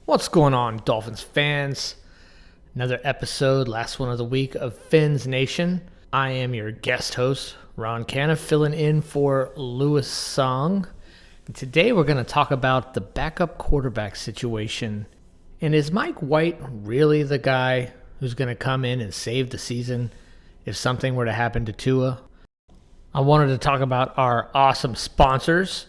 What's going on, Dolphins fans? Another episode, last one of the week of Fins Nation. I am your guest host, Ron Canniff, filling in for Lewis Song. And today we're going to talk about the backup quarterback situation. And is Mike White really the guy who's going to come in and save the season if something were to happen to Tua? I wanted to talk about our awesome sponsors.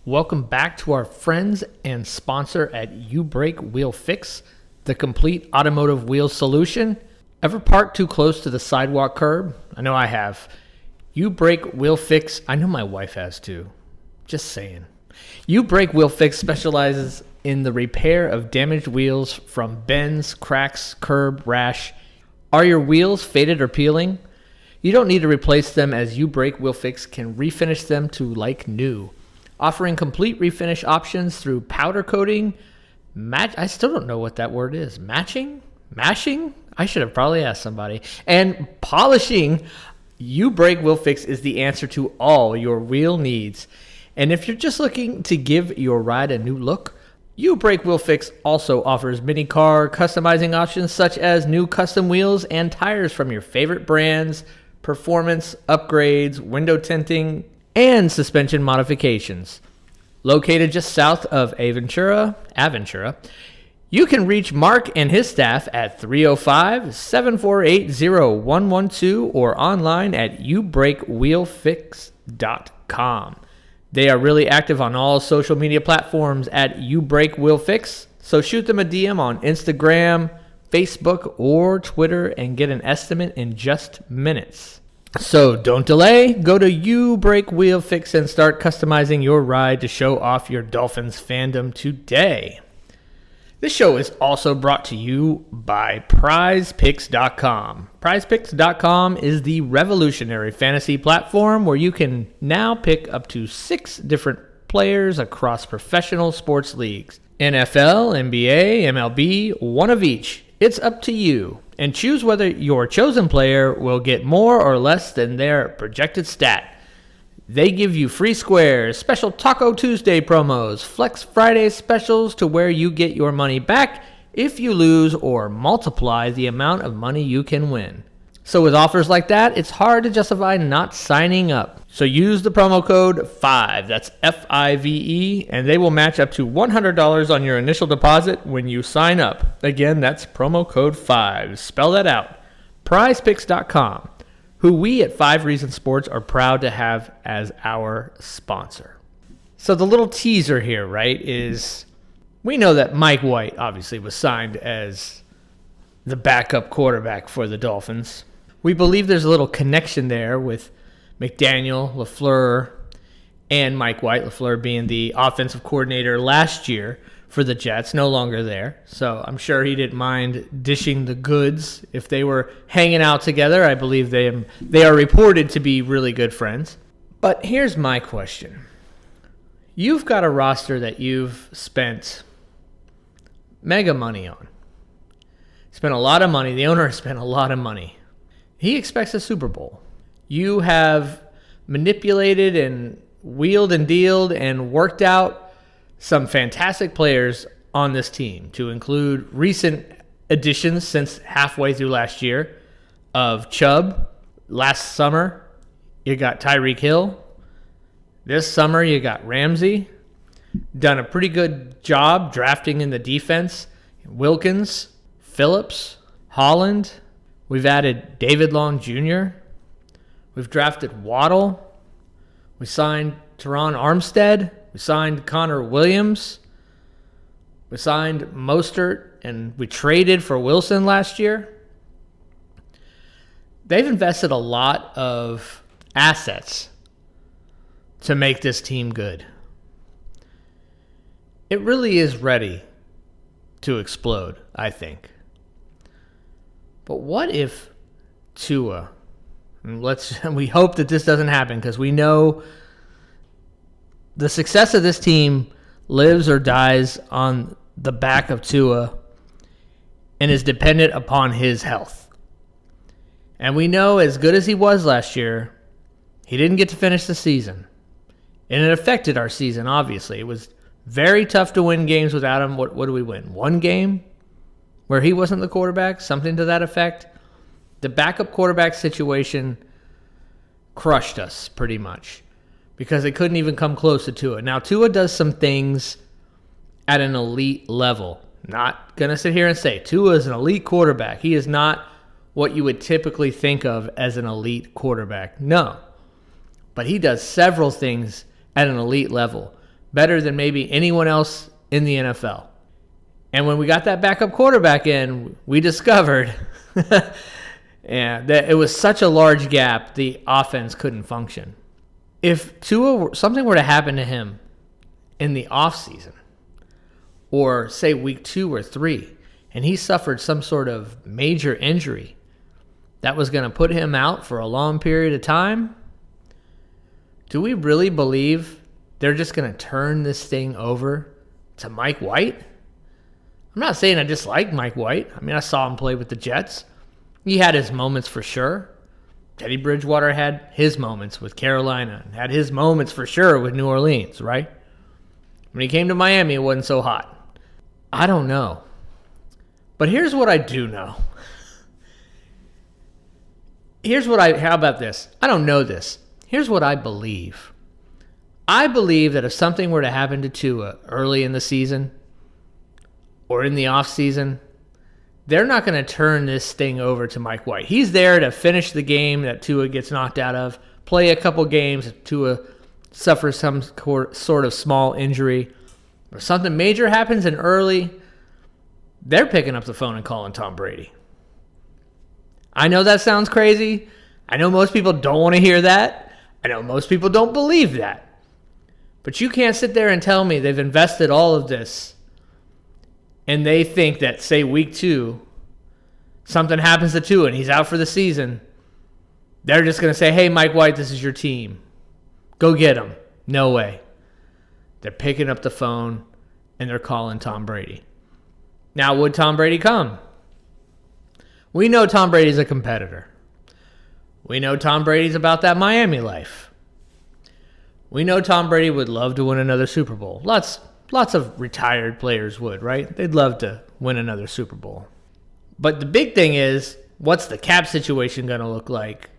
Welcome back to our friends and sponsor at You Brake Wheel Fix, the complete automotive wheel solution. Ever parked too close to the sidewalk curb? I know I have. You Brake Wheel Fix, I know my wife has too. Just saying. You Brake Wheel Fix specializes in the repair of damaged wheels from bends, cracks, curb, rash. Are your wheels faded or peeling? You don't need to replace them, as You Brake Wheel Fix can refinish them to like new. Offering complete refinish options through powder coating, I still don't know what that word is. Mashing? I should have probably asked somebody. And polishing. You Brake Wheel Fix is the answer to all your wheel needs. And if you're just looking to give your ride a new look, You Brake Wheel Fix also offers mini car customizing options such as new custom wheels and tires from your favorite brands, performance upgrades, window tinting, and suspension modifications. Located just south of Aventura, you can reach Mark and his staff at 305-748-0112 or online at youbrakewheelfix.com. They are really active on all social media platforms at YouBrakeWheelFix, so shoot them a DM on Instagram, Facebook, or Twitter and get an estimate in just minutes. So don't delay, go to You Brake Wheel Fix and start customizing your ride to show off your Dolphins fandom today. This show is also brought to you by PrizePicks.com. PrizePicks.com is the revolutionary fantasy platform where you can now pick up to 6 different players across professional sports leagues. NFL, NBA, MLB, one of each. It's up to you. And choose whether your chosen player will get more or less than their projected stat. They give you free squares, special Taco Tuesday promos, Flex Friday specials to where you get your money back if you lose or multiply the amount of money you can win. So with offers like that, it's hard to justify not signing up. So use the promo code FIVE, that's F-I-V-E, and they will match up to $100 on your initial deposit when you sign up. Again, that's promo code FIVE. Spell that out. PrizePicks.com, who we at 5 Reasons Sports are proud to have as our sponsor. So the little teaser here, right, is we know that Mike White obviously was signed as the backup quarterback for the Dolphins. We believe there's a little connection there with McDaniel, LaFleur, and Mike White. LaFleur being the offensive coordinator last year for the Jets, no longer there. So I'm sure he didn't mind dishing the goods if they were hanging out together. I believe they are reported to be really good friends. But here's my question. You've got a roster that you've spent mega money on. Spent a lot of money. The owner has spent a lot of money. He expects a Super Bowl. You have manipulated and wheeled and dealed and worked out some fantastic players on this team, to include recent additions since halfway through last year of Chubb. Last summer, you got Tyreek Hill. This summer, you got Ramsey. Done a pretty good job drafting in the defense. Wilkins, Phillips, Holland. We've added David Long Jr. We've drafted Waddle. We signed Teron Armstead. We signed Connor Williams. We signed Mostert, and we traded for Wilson last year. They've invested a lot of assets to make this team good. It really is ready to explode, I think. But what if Tua, we hope that this doesn't happen, because we know the success of this team lives or dies on the back of Tua and is dependent upon his health. And we know, as good as he was last year, he didn't get to finish the season. And it affected our season, obviously. It was Very tough to win games without him. What do we win? One game where he wasn't the quarterback? Something to that effect. The backup quarterback situation crushed us pretty much because they couldn't even come close to Tua. Now, Tua does some things at an elite level. Not going to sit here and say Tua is an elite quarterback. He is not what you would typically think of as an elite quarterback. No. But he does several things at an elite level, better than maybe anyone else in the NFL. And when we got that backup quarterback in, we discovered that it was such a large gap, the offense couldn't function. If something were to happen to him in the offseason, or say week 2 or 3, and he suffered some sort of major injury that was going to put him out for a long period of time, do we really believe they're just going to turn this thing over to Mike White? I'm not saying I dislike Mike White. I mean, I saw him play with the Jets. He had his moments for sure. Teddy Bridgewater had his moments with Carolina and had his moments for sure with New Orleans, right? When he came to Miami, it wasn't so hot. I don't know. But here's what I do know. How about this? I don't know this. Here's what I believe. I believe that if something were to happen to Tua early in the season or in the offseason, they're not going to turn this thing over to Mike White. He's there to finish the game that Tua gets knocked out of, play a couple games if Tua suffers some sort of small injury, or something major happens in early, they're picking up the phone and calling Tom Brady. I know that sounds crazy. I know most people don't want to hear that. I know most people don't believe that. But you can't sit there and tell me they've invested all of this and they think that, say, week 2, something happens to Tua and he's out for the season. They're just going to say, hey, Mike White, this is your team. Go get him. No way. They're picking up the phone and they're calling Tom Brady. Now, would Tom Brady come? We know Tom Brady's a competitor. We know Tom Brady's about that Miami life. We know Tom Brady would love to win another Super Bowl. Lots of retired players would, right? They'd love to win another Super Bowl. But the big thing is, what's the cap situation going to look like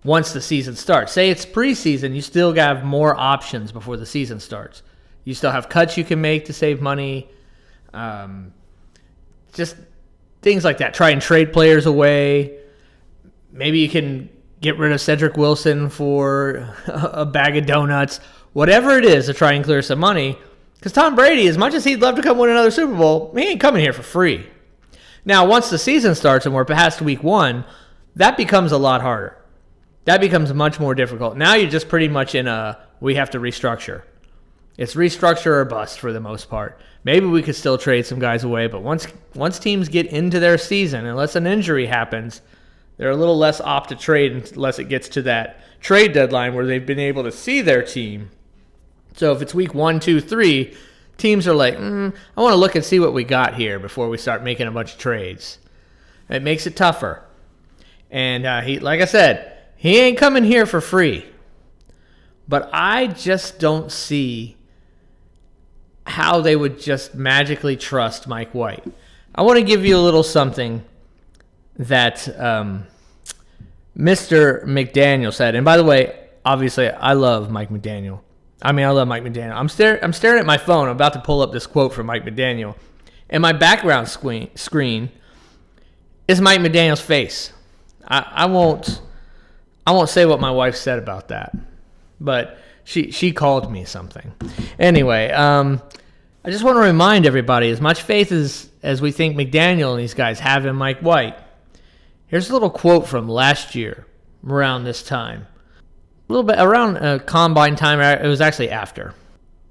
once the season starts? Say it's preseason, you still have more options before the season starts. You still have cuts you can make to save money. Just things like that. Try and trade players away. Maybe you can get rid of Cedric Wilson for a bag of donuts. Whatever it is to try and clear some money. Because Tom Brady, as much as he'd love to come win another Super Bowl, he ain't coming here for free. Now, once the season starts and we're past week 1, that becomes a lot harder. That becomes much more difficult. Now you're just pretty much in we have to restructure. It's restructure or bust for the most part. Maybe we could still trade some guys away, but once teams get into their season, unless an injury happens, they're a little less apt to trade unless it gets to that trade deadline where they've been able to see their team. So if it's week 1, 2, 3, teams are like, I want to look and see what we got here before we start making a bunch of trades. It makes it tougher. And like I said, he ain't coming here for free. But I just don't see how they would just magically trust Mike White. I want to give you a little something that Mr. McDaniel said. And by the way, obviously, I love Mike McDaniel. I love Mike McDaniel. I'm staring at my phone. I'm about to pull up this quote from Mike McDaniel. And my background screen is Mike McDaniel's face. I won't say what my wife said about that. But she called me something. Anyway, I just want to remind everybody, as much faith as we think McDaniel and these guys have in Mike White, here's a little quote from last year around this time. A little bit around combine time. It was actually after.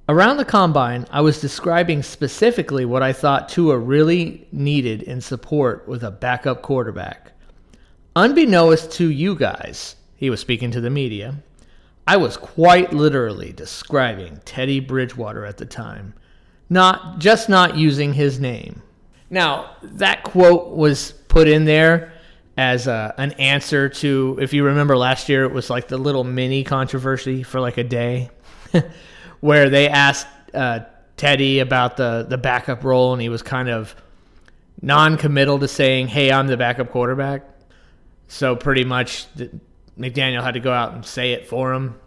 Around the combine, I was describing specifically what I thought Tua really needed in support with a backup quarterback. Unbeknownst to you guys, he was speaking to the media, I was quite literally describing Teddy Bridgewater at the time, not using his name. Now, that quote was put in there as an answer to, if you remember last year, it was like the little mini controversy for like a day where they asked Teddy about the backup role, and he was kind of non-committal to saying, hey, I'm the backup quarterback. So pretty much McDaniel had to go out and say it for him.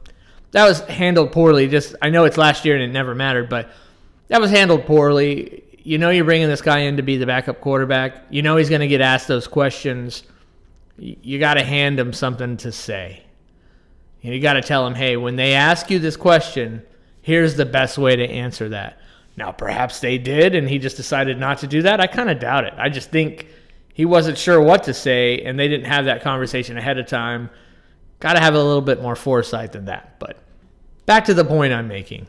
That was handled poorly. I know it's last year and it never mattered, but that was handled poorly. You know you're bringing this guy in to be the backup quarterback. You know he's going to get asked those questions. You got to hand him something to say. You got to tell him, hey, when they ask you this question, here's the best way to answer that. Now, perhaps they did, and he just decided not to do that. I kind of doubt it. I just think he wasn't sure what to say, and they didn't have that conversation ahead of time. Got to have a little bit more foresight than that. But back to the point I'm making.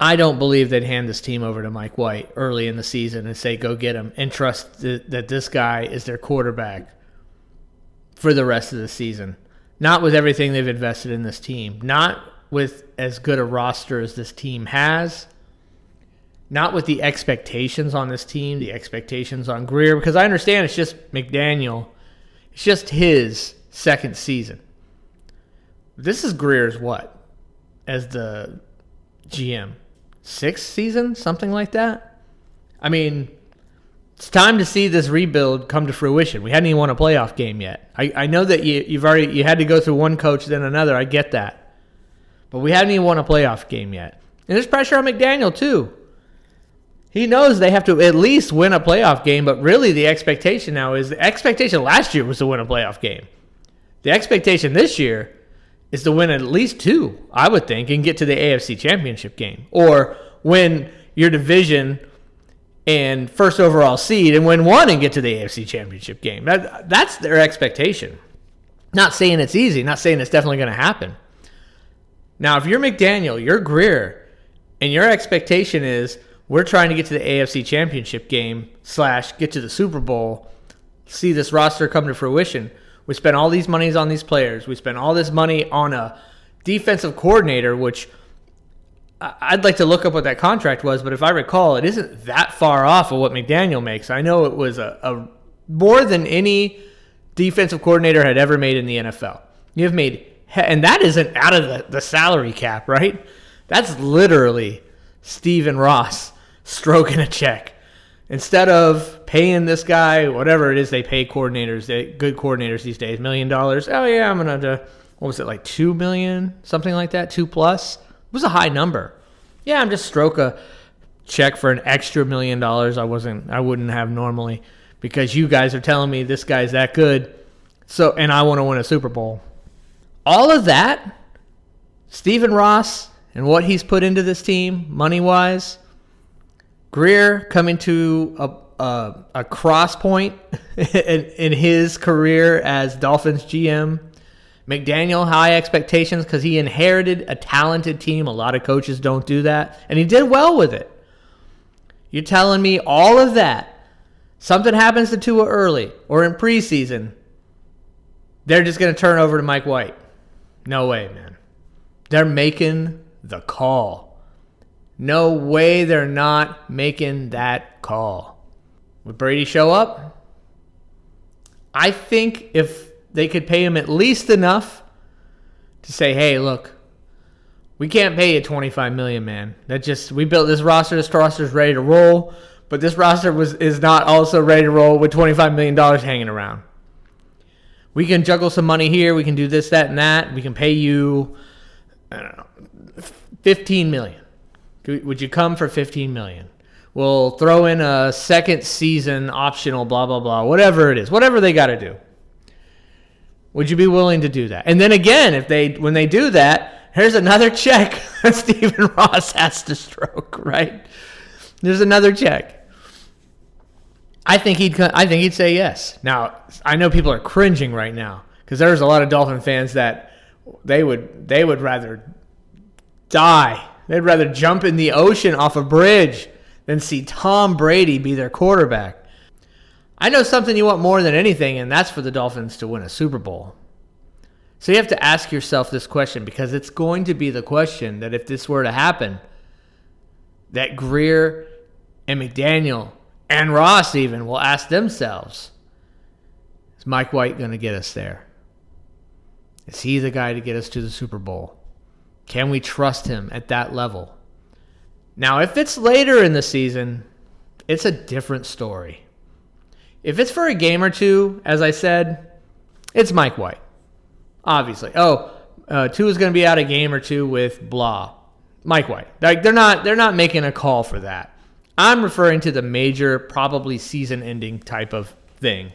I don't believe they'd hand this team over to Mike White early in the season and say, go get him, and trust that this guy is their quarterback for the rest of the season. Not with everything they've invested in this team. Not with as good a roster as this team has. Not with the expectations on this team, the expectations on Greer, because I understand it's just McDaniel. It's just his second season. This is Greer's what? As the GM? Sixth season? Something like that? I mean, it's time to see this rebuild come to fruition. We hadn't even won a playoff game yet. I know that you had to go through one coach, then another. I get that. But we hadn't even won a playoff game yet. And there's pressure on McDaniel, too. He knows they have to at least win a playoff game, but really the expectation now is the expectation last year was to win a playoff game. The expectation this year is to win at least 2, I would think, and get to the AFC Championship game. Or win your division and first overall seed and win 1 and get to the AFC Championship game. That's their expectation. Not saying it's easy, not saying it's definitely going to happen. Now, if you're McDaniel, you're Greer, and your expectation is we're trying to get to the AFC Championship game / get to the Super Bowl, see this roster come to fruition. We spent all these monies on these players. We spent all this money on a defensive coordinator, which I'd like to look up what that contract was, but if I recall, it isn't that far off of what McDaniel makes. I know it was a more than any defensive coordinator had ever made in the NFL. You've made, and that isn't out of the salary cap, right? That's literally Stephen Ross stroking a check. Instead of paying this guy, whatever it is they pay coordinators, good coordinators these days, $1 million. Oh, yeah, I'm going to, what was it, like $2 million? Something like that, 2 plus? It was a high number. Yeah, I'm just stroke a check for an extra $1 million I wouldn't have normally because you guys are telling me this guy's that good, so and I want to win a Super Bowl. All of that, Stephen Ross and what he's put into this team, money-wise, Greer coming to a cross point in his career as Dolphins GM. McDaniel, high expectations because he inherited a talented team. A lot of coaches don't do that. And he did well with it. You're telling me all of that, something happens to Tua early or in preseason, they're just going to turn over to Mike White. No way, man. They're making the call. No way they're not making that call. Would Brady show up? I think if they could pay him at least enough to say, hey, look, we can't pay you $25 million, man. We built this roster. This roster's ready to roll, but this roster is not also ready to roll with $25 million hanging around. We can juggle some money here. We can do this, that, and that. We can pay you, I don't know, $15 million. Would you come for $15 million? We'll throw in a second season optional, blah, blah, blah, whatever it is, whatever they got to do. Would you be willing to do that? And then again, when they do that, here's another check that Stephen Ross has to stroke, right? There's another check. I think he'd say yes. Now, I know people are cringing right now because there's a lot of Dolphin fans that they would rather die. They'd rather jump in the ocean off a bridge than see Tom Brady be their quarterback. I know something you want more than anything, and that's for the Dolphins to win a Super Bowl. So you have to ask yourself this question because it's going to be the question that if this were to happen, that Greer and McDaniel and Ross even will ask themselves, is Mike White going to get us there? Is he the guy to get us to the Super Bowl? Can we trust him at that level? Now, if it's later in the season, it's a different story. If it's for a game or two, as I said, it's Mike White. Obviously. Tua's going to be out a game or two with blah. Mike White. Like they're not making a call for that. I'm referring to the major, probably season-ending type of thing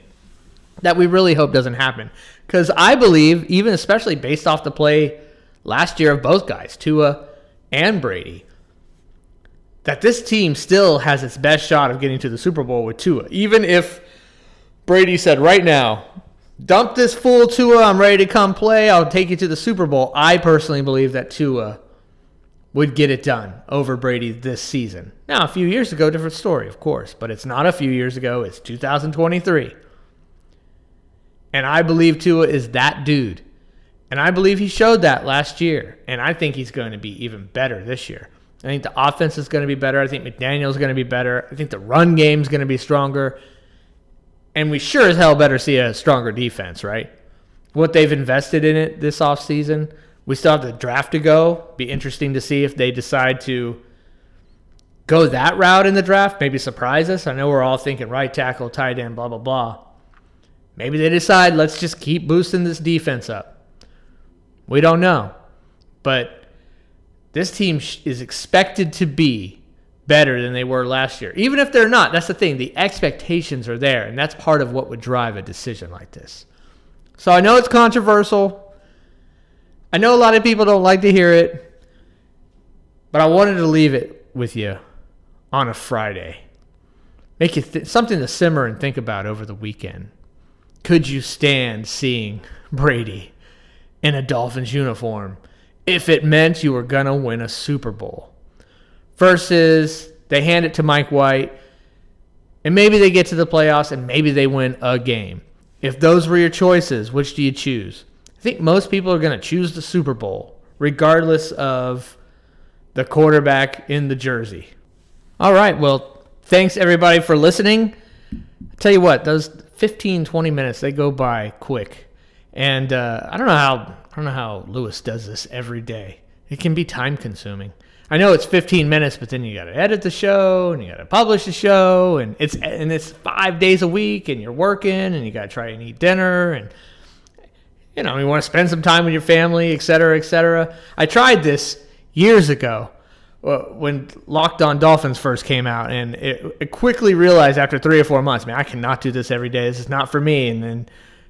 that we really hope doesn't happen. Because I believe, even especially based off the play last year of both guys, Tua and Brady, that this team still has its best shot of getting to the Super Bowl with Tua. Even if Brady said right now, dump this fool Tua, I'm ready to come play, I'll take you to the Super Bowl. I personally believe that Tua would get it done over Brady this season. Now, a few years ago, different story, of course, but it's not a few years ago, it's 2023. And I believe Tua is that dude. And I believe he showed that last year. And I think he's going to be even better this year. I think the offense is going to be better. I think McDaniel's going to be better. I think the run game's going to be stronger. And we sure as hell better see a stronger defense, right? What they've invested in it this offseason. We still have the draft to go. Be interesting to see if they decide to go that route in the draft. Maybe surprise us. I know we're all thinking right tackle, tight end, blah, blah, blah. Maybe they decide, let's just keep boosting this defense up. We don't know. But this team is expected to be better than they were last year. Even if they're not, that's the thing. The expectations are there, and that's part of what would drive a decision like this. So I know it's controversial. I know a lot of people don't like to hear it, but I wanted to leave it with you on a Friday. Make you something to simmer and think about over the weekend. Could you stand seeing Brady in a Dolphins uniform if it meant you were going to win a Super Bowl? Versus they hand it to Mike White, and maybe they get to the playoffs, and maybe they win a game. If those were your choices, which do you choose? I think most people are going to choose the Super Bowl, regardless of the quarterback in the jersey. All right, well, thanks everybody for listening. I tell you what, those 15, 20 minutes, they go by quick. And I don't know how Lewis does this every day. It can be time consuming. I know it's 15 minutes, but then you got to edit the show and you got to publish the show, and it's 5 days a week, and you're working, and you got to try and eat dinner, and you want to spend some time with your family, et cetera, et cetera. I tried this years ago when Locked On Dolphins first came out, and it quickly realized after 3 or 4 months, man, I cannot do this every day. This is not for me. And then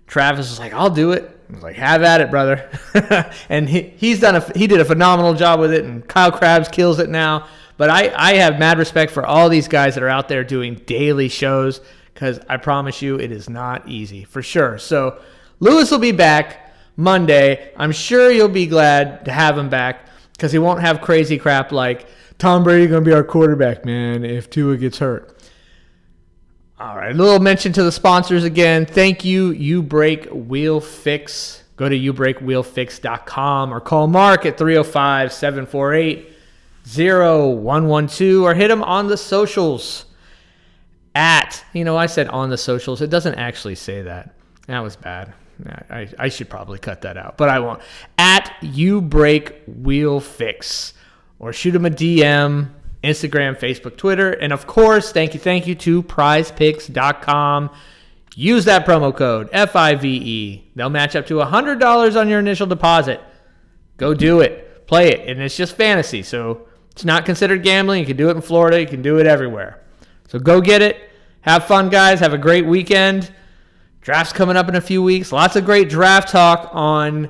Travis was like, I'll do it. I was like, have at it, brother. And he did a phenomenal job with it, and Kyle Krabs kills it now. But I have mad respect for all these guys that are out there doing daily shows, because I promise you it is not easy, for sure. So Lewis will be back Monday. I'm sure you'll be glad to have him back, because he won't have crazy crap like Tom Brady going to be our quarterback, man, if Tua gets hurt. All right, a little mention to the sponsors again. Thank you, You Break Wheel Fix. Go to youbreakwheelfix.com or call Mark at 305-748-0112 or hit him on the socials I said on the socials. It doesn't actually say that. That was bad. I should probably cut that out, but I won't. At You Break Wheel Fix, or shoot him a DM, Instagram, Facebook, Twitter, and of course, thank you to PrizePicks.com. Use that promo code FIVE. They'll match up to $100 on your initial deposit. Go do it, play it, and it's just fantasy, so it's not considered gambling. You can do it in Florida, you can do it everywhere. So go get it. Have fun, guys. Have a great weekend. Draft's coming up in a few weeks. Lots of great draft talk on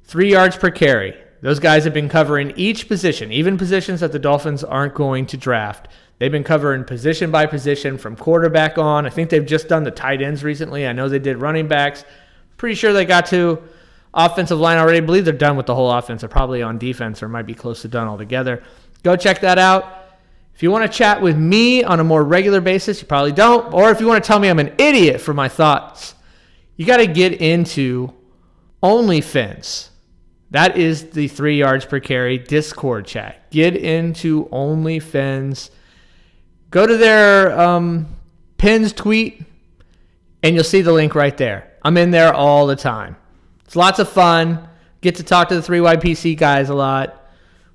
3 yards per carry. Those guys have been covering each position, even positions that the Dolphins aren't going to draft. They've been covering position by position from quarterback on. I think they've just done the tight ends recently. I know they did running backs. Pretty sure they got to offensive line already. I believe they're done with the whole offense. They're probably on defense or might be close to done altogether. Go check that out. If you want to chat with me on a more regular basis, you probably don't. Or if you want to tell me I'm an idiot for my thoughts, you got to get into OnlyFins. That is the 3 yards per carry Discord chat. Get into OnlyFins. Go to their Pins tweet, and you'll see the link right there. I'm in there all the time. It's lots of fun. Get to talk to the 3YPC guys a lot.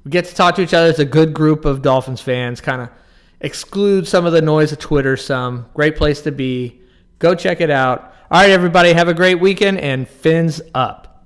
We get to talk to each other. It's a good group of Dolphins fans. Kind of exclude some of the noise of Twitter some. Great place to be. Go check it out. All right, everybody. Have a great weekend, and Fins up.